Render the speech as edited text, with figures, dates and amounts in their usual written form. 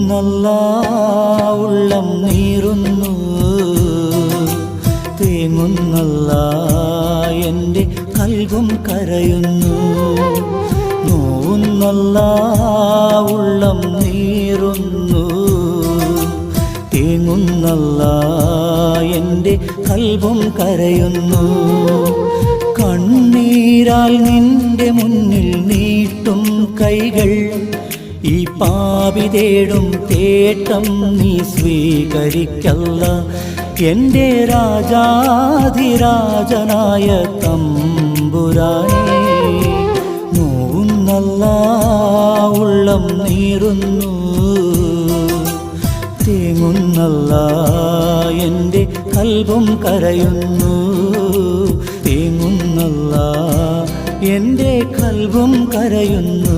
തേങ്ങുന്നല്ലാ ഉള്ളം നീറുന്നു, തേങ്ങുന്നല്ലാ എൻ്റെ കൽബും കരയുന്നു. നോവുന്നല്ലാ ഉള്ളം നീറുന്നു, തേങ്ങുന്നല്ലാ എൻ്റെ കൽബും കരയുന്നു. കണ്ണീരാൽ നിന്റെ മുന്നിൽ നീട്ടും കൈകൾ, ഈ പാപി തേടും തേട്ടം നീ സ്വീകരിക്കല്ല. എൻ്റെ രാജാധിരാജനായ തമ്പുരാനേ, നോവുന്നല്ലാ ഉള്ളം നീറുന്നു, തേങ്ങുന്നല്ലാ എൻ്റെ കൽബും കരയുന്നു. തേങ്ങുന്നല്ലാ എൻ്റെ കൽബും കരയുന്നു.